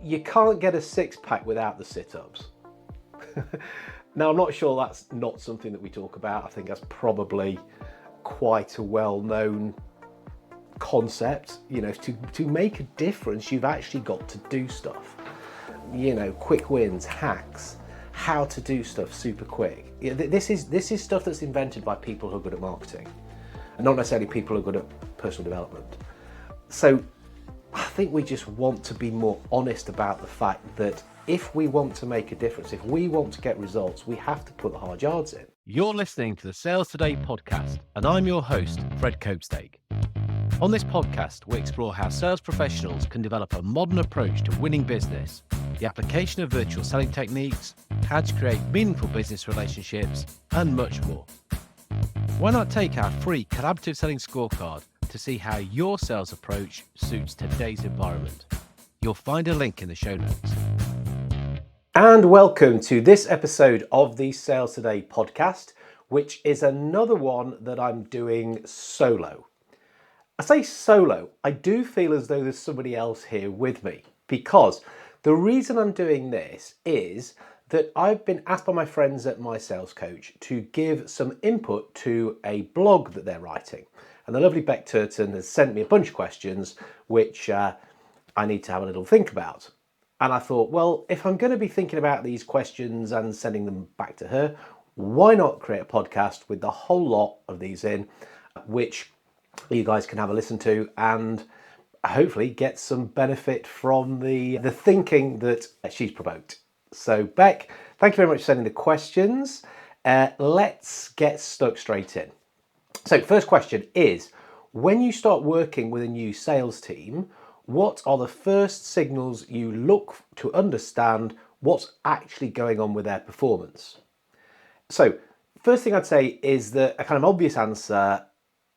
you can't get a six-pack without the sit-ups. Now, I'm not sure that's not something that we talk about. I think that's probably quite a well-known concept. You know, to make a difference, you've actually got to do stuff. You know, quick wins, hacks, how to do stuff super quick. This is stuff that's invented by people who are good at marketing, and not necessarily people who are good at personal development. So I think we just want to be more honest about the fact that if we want to make a difference, if we want to get results, we have to put the hard yards in. You're listening to the Sales Today podcast, and I'm your host, Fred Copestake. On this podcast, we explore how sales professionals can develop a modern approach to winning business, the application of virtual selling techniques, how to create meaningful business relationships, and much more. Why not take our free collaborative selling scorecard to see how your sales approach suits today's environment? You'll find a link in the show notes. And welcome to this episode of the Sales Today podcast, which is another one that I'm doing solo. I say solo, I do feel as though there's somebody else here with me, because the reason I'm doing this is that I've been asked by my friends at My Sales Coach to give some input to a blog that they're writing. And the lovely Bec Turton has sent me a bunch of questions, which I need to have a little think about. And I thought, well, if I'm going to be thinking about these questions and sending them back to her, why not create a podcast with the whole lot of these in, which you guys can have a listen to and hopefully get some benefit from the thinking that she's provoked. So Bec, thank you very much for sending the questions. Let's get stuck straight in. So first question is, when you start working with a new sales team, what are the first signals you look to understand what's actually going on with their performance? So first thing I'd say is that a kind of obvious answer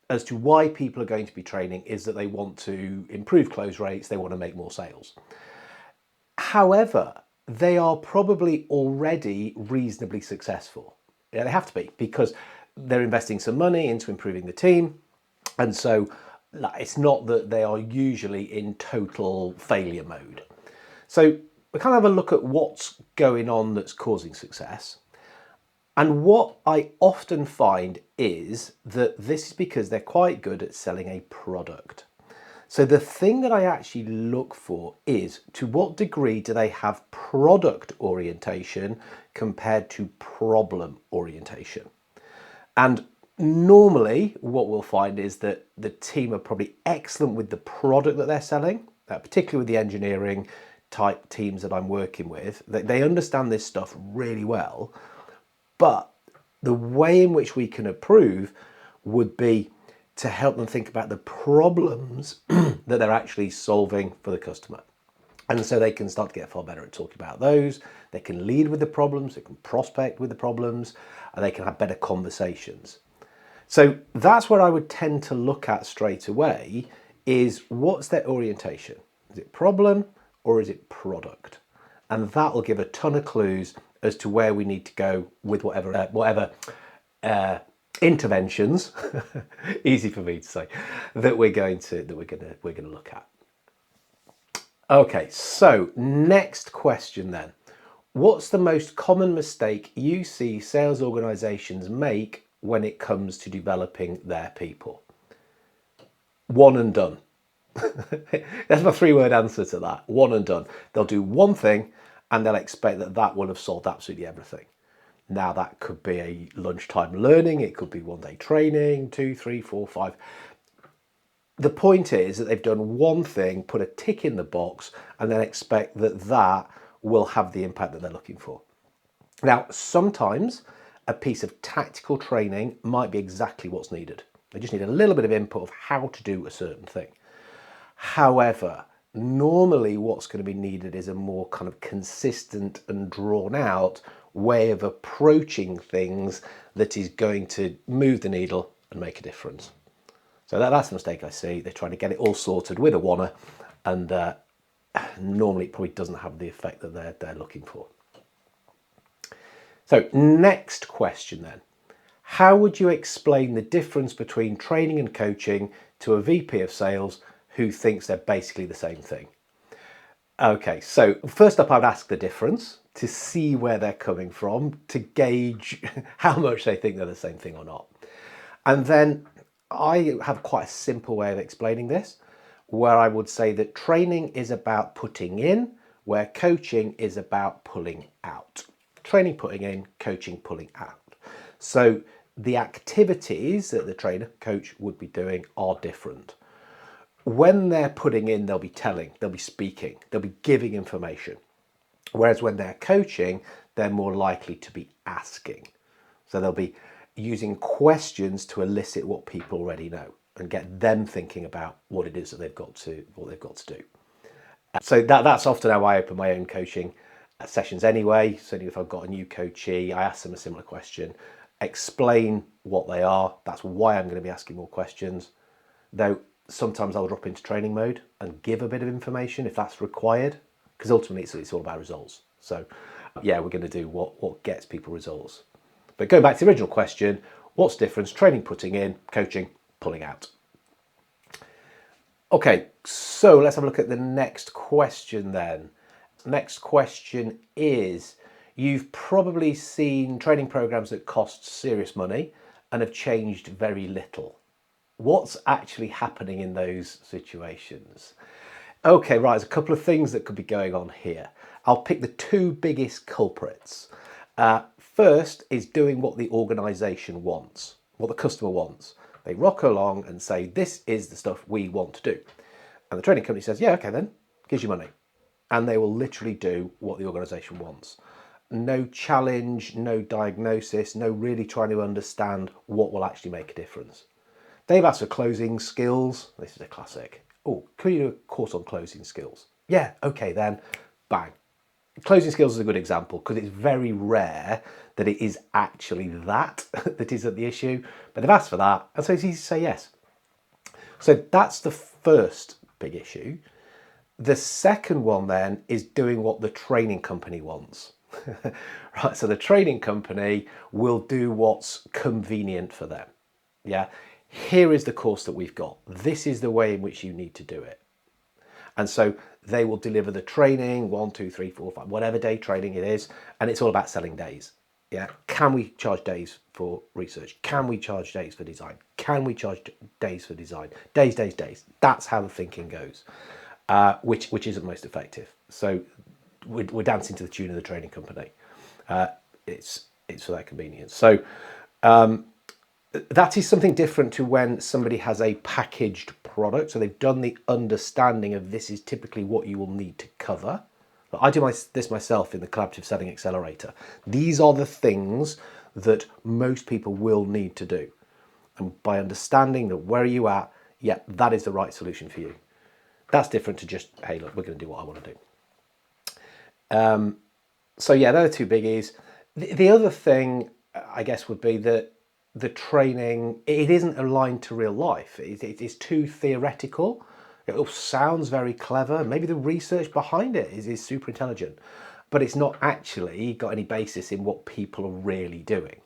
as to why people are going to be training is that they want to improve close rates, they want to make more sales. However, they are probably already reasonably successful. Yeah, they have to be, because they're investing some money into improving the team, and so it's not that they are usually in total failure mode. So we kind of have a look at what's going on that's causing success. And what I often find is that this is because they're quite good at selling a product. So the thing that I actually look for is, to what degree do they have product orientation compared to problem orientation? And normally what we'll find is that the team are probably excellent with the product that they're selling, particularly with the engineering type teams that I'm working with. They understand this stuff really well, but the way in which we can improve would be to help them think about the problems that they're actually solving for the customer. And so they can start to get far better at talking about those. They can lead with the problems, they can prospect with the problems, and they can have better conversations. So that's what I would tend to look at straight away, is what's their orientation? Is it problem or is it product? And that will give a ton of clues as to where we need to go with whatever interventions, easy for me to say, that we're going to look at. Okay, so next question then. What's the most common mistake you see sales organizations make when it comes to developing their people? One and done. That's my 3-word answer to that. One and done. They'll do one thing and they'll expect that that will have solved absolutely everything. Now that could be a lunchtime learning, it could be one-day training, 2, 3, 4, 5. The point is that they've done one thing, put a tick in the box, and then expect that that will have the impact that they're looking for. Now, sometimes a piece of tactical training might be exactly what's needed. They just need a little bit of input of how to do a certain thing. However, normally what's going to be needed is a more kind of consistent and drawn out way of approaching things that is going to move the needle and make a difference. So that's the mistake I see. They're trying to get it all sorted with a wanna, and normally it probably doesn't have the effect that they're looking for. So next question then. How would you explain the difference between training and coaching to a VP of sales who thinks they're basically the same thing? Okay, so first up, I'd ask the difference to see where they're coming from, to gauge how much they think they're the same thing or not. And then I have quite a simple way of explaining this, where I would say that training is about putting in, where coaching is about pulling out. Training, putting in, coaching, pulling out. So the activities that the trainer, coach would be doing are different. When they're putting in, they'll be telling, they'll be speaking, they'll be giving information. Whereas when they're coaching, they're more likely to be asking. So they'll be using questions to elicit what people already know and get them thinking about what it is that they've got to do. So that's often how I open my own coaching sessions anyway. Certainly if I've got a new coachee, I ask them a similar question, explain what they are. That's why I'm going to be asking more questions. Though sometimes I'll drop into training mode and give a bit of information if that's required, because ultimately it's all about results. So yeah, we're going to do what gets people results. But going back to the original question, what's the difference? Training, putting in, coaching, pulling out. Okay, so let's have a look at the next question then. Next question is, you've probably seen training programs that cost serious money and have changed very little. What's actually happening in those situations? Okay, right, there's a couple of things that could be going on here. I'll pick the two biggest culprits. First is doing what the organisation wants, what the customer wants. They rock along and say, this is the stuff we want to do. And the training company says, yeah, okay then, gives you money. And they will literally do what the organisation wants. No challenge, no diagnosis, no really trying to understand what will actually make a difference. They've asked for closing skills. This is a classic. Oh, could you do a course on closing skills? Yeah, okay then, bang. Closing skills is a good example because it's very rare that it is actually that is at the issue, but they've asked for that, and so it's easy to say yes. So that's the first big issue. The second one then is doing what the training company wants. Right, so the training company will do what's convenient for them. Yeah, here is the course that we've got. This is the way in which you need to do it. And so they will deliver the training, 1, 2, 3, 4, 5, whatever day training it is, and it's all about selling days. Yeah, can we charge days for research? Can we charge days for design? Can we charge days for design? Days, days, days. That's how the thinking goes, which isn't most effective. So we're dancing to the tune of the training company. It's for that convenience. So that is something different to when somebody has a packaged product. So they've done the understanding of this is typically what you will need to cover. But I do this myself in the Collaborative Selling Accelerator. These are the things that most people will need to do. And by understanding that where are you at, yeah, that is the right solution for you. That's different to just, hey, look, we're going to do what I want to do. So yeah, they're the two biggies. The other thing, I guess, would be that the training, it isn't aligned to real life. It is too theoretical. It all sounds very clever. Maybe the research behind it is super intelligent, but it's not actually got any basis in what people are really doing.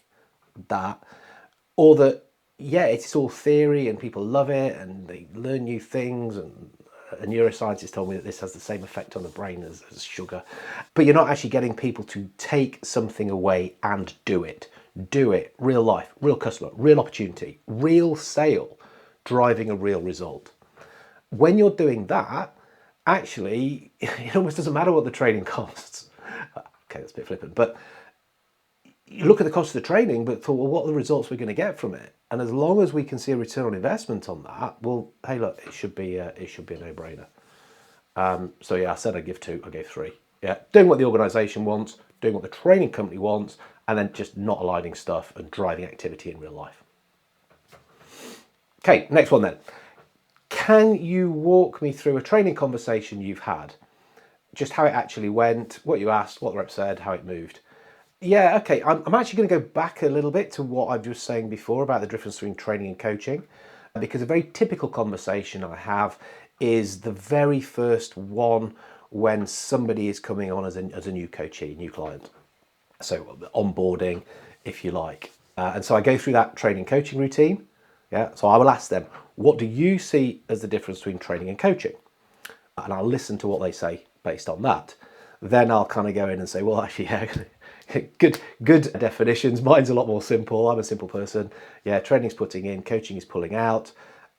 Or that, yeah, it's all theory and people love it and they learn new things, and a neuroscientist told me that this has the same effect on the brain as sugar. But you're not actually getting people to take something away and do it. Do it, real life, real customer, real opportunity, real sale, driving a real result. When you're doing that, actually, it almost doesn't matter what the training costs. Okay, that's a bit flippant, but you look at the cost of the training, but thought, well, what are the results we're going to get from it? And as long as we can see a return on investment on that, well, hey, look, it should be a no-brainer. So yeah, I said I'd give 2, I gave 3. Yeah, doing what the organisation wants, doing what the training company wants, and then just not aligning stuff and driving activity in real life. Okay, next one then. Can you walk me through a training conversation you've had? Just how it actually went, what you asked, what the rep said, how it moved. Yeah, okay, I'm actually going to go back a little bit to what I was saying before about the difference between training and coaching, because a very typical conversation I have is the very first one when somebody is coming on as a new coachee, new client. So onboarding, if you like. And so I go through that training coaching routine. Yeah, so I will ask them, what do you see as the difference between training and coaching? and I'll listen to what they say based on that. Then I'll kind of go in and say, well, actually, yeah, good definitions. Mine's a lot more simple. I'm a simple person. Yeah, training's putting in, coaching is pulling out.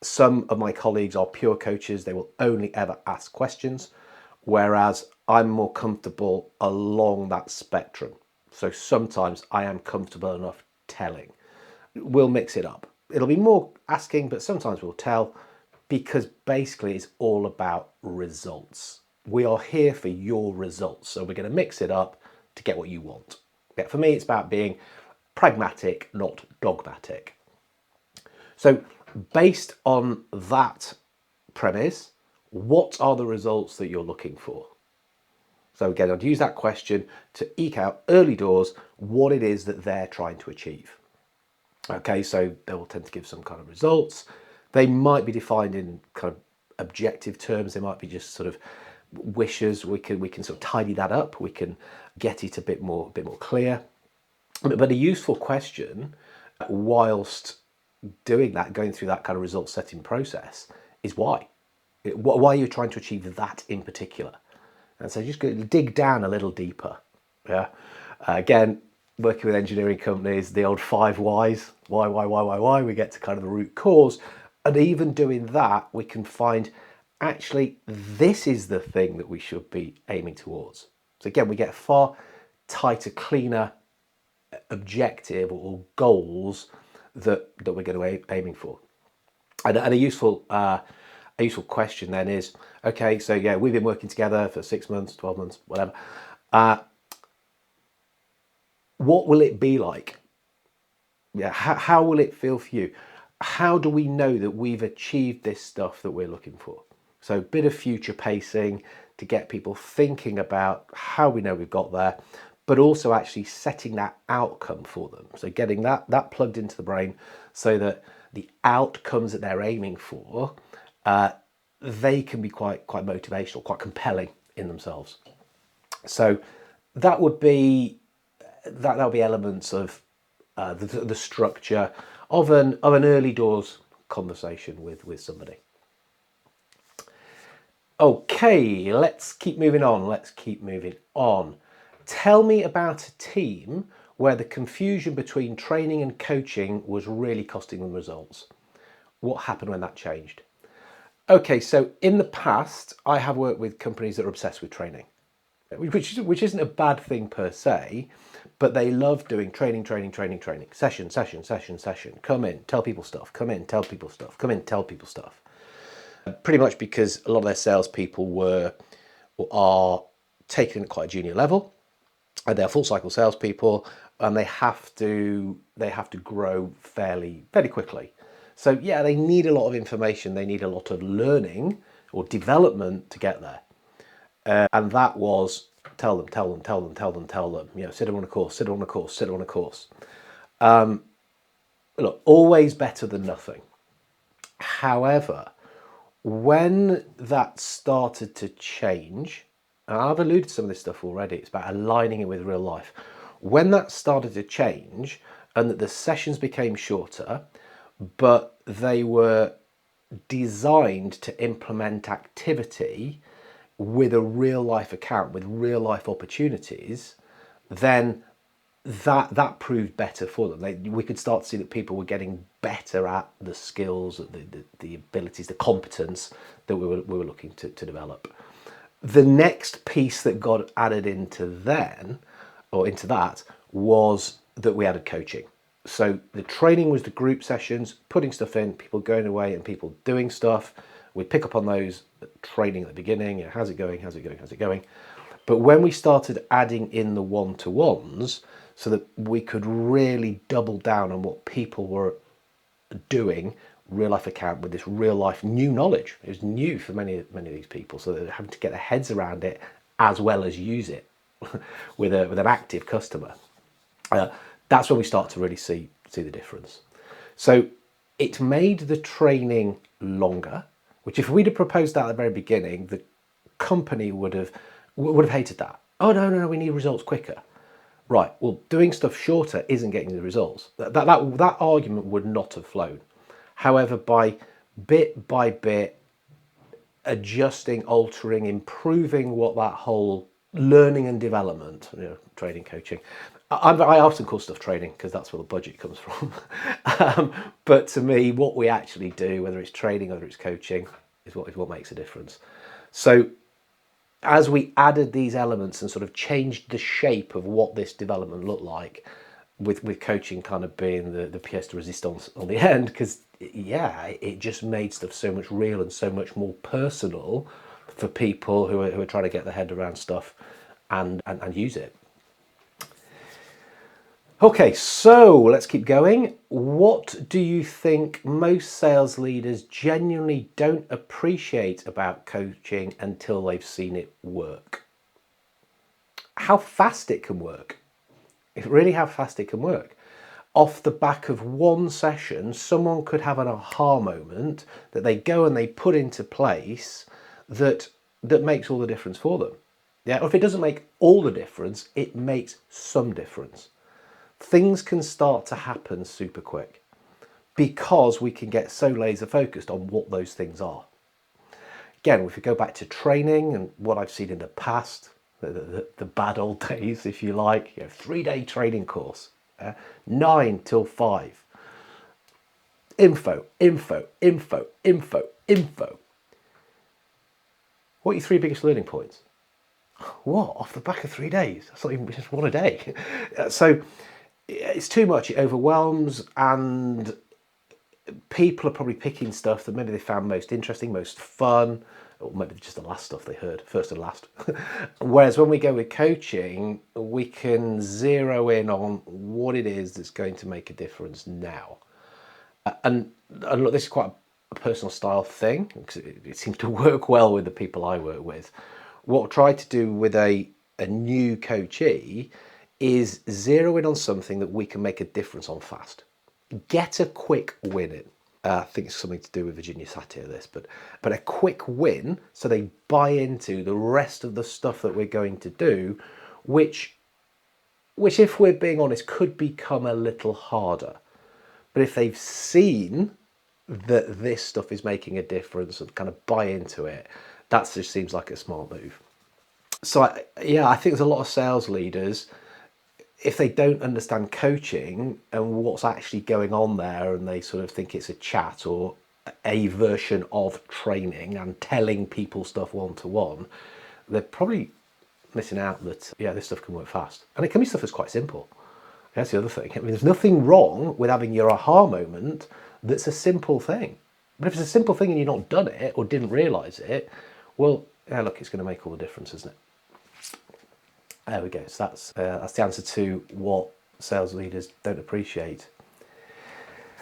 Some of my colleagues are pure coaches. They will only ever ask questions, whereas I'm more comfortable along that spectrum. So sometimes I am comfortable enough telling. We'll mix it up. It'll be more asking, but sometimes we'll tell, because basically it's all about results. We are here for your results. So we're going to mix it up to get what you want. Yeah, for me, it's about being pragmatic, not dogmatic. So based on that premise, what are the results that you're looking for? So again, I'd use that question to eke out early doors what it is that they're trying to achieve. Okay, so they will tend to give some kind of results. They might be defined in kind of objective terms. They might be just sort of wishes. We can sort of tidy that up. We can get it a bit more clear. But a useful question, whilst doing that, going through that kind of result setting process, is why. Why are you trying to achieve that in particular? And so just dig down a little deeper. Yeah. Again, working with engineering companies, the old 5 whys, why, we get to kind of the root cause. And even doing that, we can find actually this is the thing that we should be aiming towards. So again, we get far tighter, cleaner objective or goals that we're going to be aiming for. And a useful question then is, okay, so yeah, we've been working together for 6 months, 12 months, whatever. What will it be like? Yeah, how will it feel for you? How do we know that we've achieved this stuff that we're looking for? So a bit of future pacing to get people thinking about how we know we've got there, but also actually setting that outcome for them. So getting that plugged into the brain so that the outcomes that they're aiming for, they can be quite motivational, quite compelling in themselves. So that would be elements of the structure of an early doors conversation with somebody. Okay, let's keep moving on. Tell me about a team where the confusion between training and coaching was really costing them results. What happened when that changed? Okay, so in the past, I have worked with companies that are obsessed with training, which isn't a bad thing per se, but they love doing training, session. Come in, tell people stuff. Come in, tell people stuff. Come in, tell people stuff. Pretty much because a lot of their salespeople are taken at quite a junior level, and they're full cycle salespeople, and they have to grow fairly quickly. So yeah, they need a lot of information. They need a lot of learning or development to get there. And that was tell them. You know, sit on a course. Look, always better than nothing. However, when that started to change, and I've alluded to some of this stuff already, it's about aligning it with real life. When that started to change and that the sessions became shorter, but they were designed to implement activity with a real life account, with real life opportunities, then that proved better for them. We could start to see that people were getting better at the skills, the abilities, the competence that we were looking to develop. The next piece that got added into that was that we added coaching. So the training was the group sessions, putting stuff in, people going away and people doing stuff. We pick up on those training at the beginning. You know, how's it going? But when we started adding in the one-to-ones, so that we could really double down on what people were doing, real life account with this real life new knowledge. It was new for many of these people, so they're having to get their heads around it as well as use it with an active customer. That's when we start to really see the difference. So it made the training longer, which if we'd have proposed that at the very beginning, the company would have hated that. Oh no, we need results quicker. Right, well, doing stuff shorter isn't getting the results. That argument would not have flown. However, by bit, adjusting, altering, improving what that whole learning and development, training, coaching. I often call stuff training because that's where the budget comes from. But to me, what we actually do, whether it's training, whether it's coaching, is what makes a difference. So as we added these elements and sort of changed the shape of what this development looked like, with coaching kind of being the pièce de résistance on the end, because it just made stuff so much real and so much more personal for people who are trying to get their head around stuff and use it. Okay, so let's keep going. What do you think most sales leaders genuinely don't appreciate about coaching until they've seen it work? How fast it can work. Really how fast it can work. Off the back of one session, someone could have an aha moment that they go and they put into place that makes all the difference for them. Yeah, or if it doesn't make all the difference, it makes some difference. Things can start to happen super quick because we can get so laser focused on what those things are. Again, if we go back to training and what I've seen in the past, the bad old days, if you like, 3-day training course, 9 till 5. Info. What are your 3 biggest learning points? What? Off the back of 3 days? That's not even just one a day. So it's too much. It overwhelms, and people are probably picking stuff that maybe they found most interesting, most fun, or maybe just the last stuff they heard, first and last. Whereas when we go with coaching, we can zero in on what it is that's going to make a difference now. And look, this is quite a personal style thing, because it seems to work well with the people I work with. What I try to do with a new coachee is zero in on something that we can make a difference on fast. Get a quick win in. I think it's something to do with Virginia Satir, this, but a quick win so they buy into the rest of the stuff that we're going to do, which if we're being honest, could become a little harder. But if they've seen that this stuff is making a difference and kind of buy into it, that just seems like a smart move. So I think there's a lot of sales leaders, if they don't understand coaching and what's actually going on there, and they sort of think it's a chat or a version of training and telling people stuff one-to-one, they're probably missing out that, this stuff can work fast. And it can be stuff that's quite simple. That's the other thing. I mean, there's nothing wrong with having your aha moment that's a simple thing. But if it's a simple thing and you've not done it or didn't realise it, well, look, it's going to make all the difference, isn't it? There we go. So that's the answer to what sales leaders don't appreciate.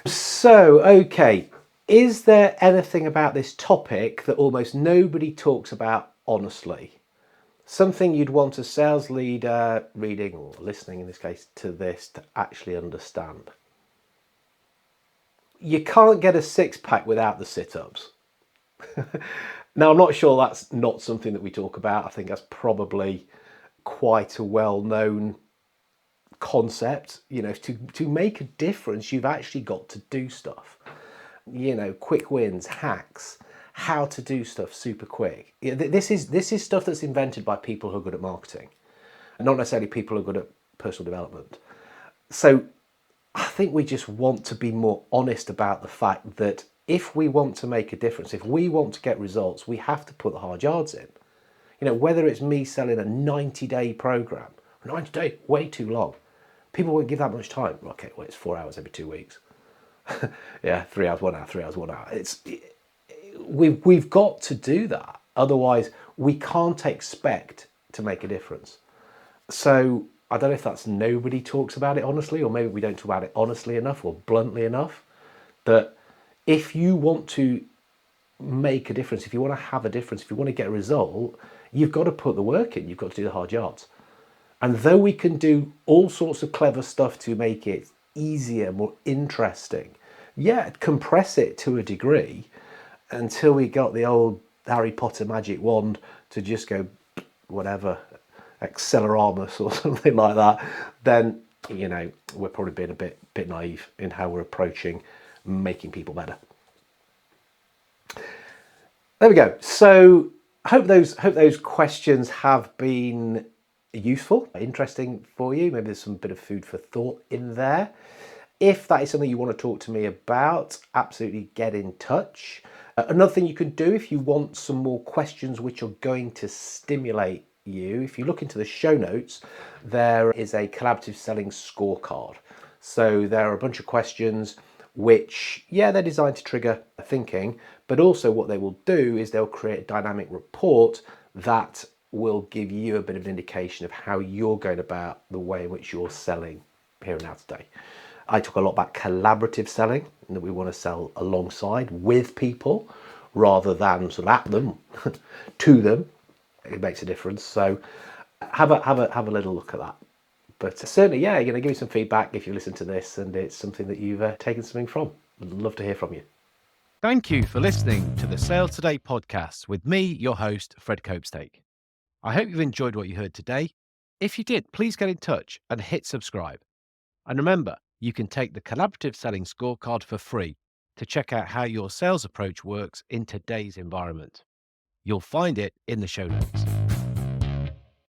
So, okay, is there anything about this topic that almost nobody talks about honestly? Something you'd want a sales leader reading, or listening in this case, to this to actually understand? You can't get a six-pack without the sit-ups. Now, I'm not sure that's not something that we talk about. I think that's probably quite a well-known concept. To make a difference, you've actually got to do stuff. Quick wins, hacks, how to do stuff super quick. This is stuff that's invented by people who are good at marketing, not necessarily people who are good at personal development. So I think we just want to be more honest about the fact that if we want to make a difference, if we want to get results, we have to put the hard yards in. Whether it's me selling a 90-day program, 90 days, way too long. People won't give that much time. Okay, well, it's 4 hours every 2 weeks. 3 hours, 1 hour, 3 hours, 1 hour. We've got to do that. Otherwise, we can't expect to make a difference. So I don't know if that's nobody talks about it honestly, or maybe we don't talk about it honestly enough or bluntly enough, that if you want to make a difference, if you want to have a difference, if you want to get a result, you've got to put the work in, you've got to do the hard yards. And though we can do all sorts of clever stuff to make it easier, more interesting, compress it to a degree until we got the old Harry Potter magic wand to just go whatever, Acceleramus or something like that, then we're probably being a bit naive in how we're approaching making people better. There we go. So hope those questions have been useful, interesting for you. Maybe there's some bit of food for thought in there. If that is something you want to talk to me about, absolutely get in touch. Another thing you can do if you want some more questions which are going to stimulate you, if you look into the show notes, there is a collaborative selling scorecard. So there are a bunch of questions which, yeah, they're designed to trigger thinking, but also what they will do is they'll create a dynamic report that will give you a bit of an indication of how you're going about the way in which you're selling here and now today. I talk a lot about collaborative selling, and that we want to sell alongside with people rather than sort of at them, to them. It makes a difference. So have a little look at that. But certainly, yeah, you're going to give me some feedback if you listen to this and it's something that you've taken something from. I'd love to hear from you. Thank you for listening to the Sales Today podcast with me, your host, Fred Copestake. I hope you've enjoyed what you heard today. If you did, please get in touch and hit subscribe. And remember, you can take the collaborative selling scorecard for free to check out how your sales approach works in today's environment. You'll find it in the show notes.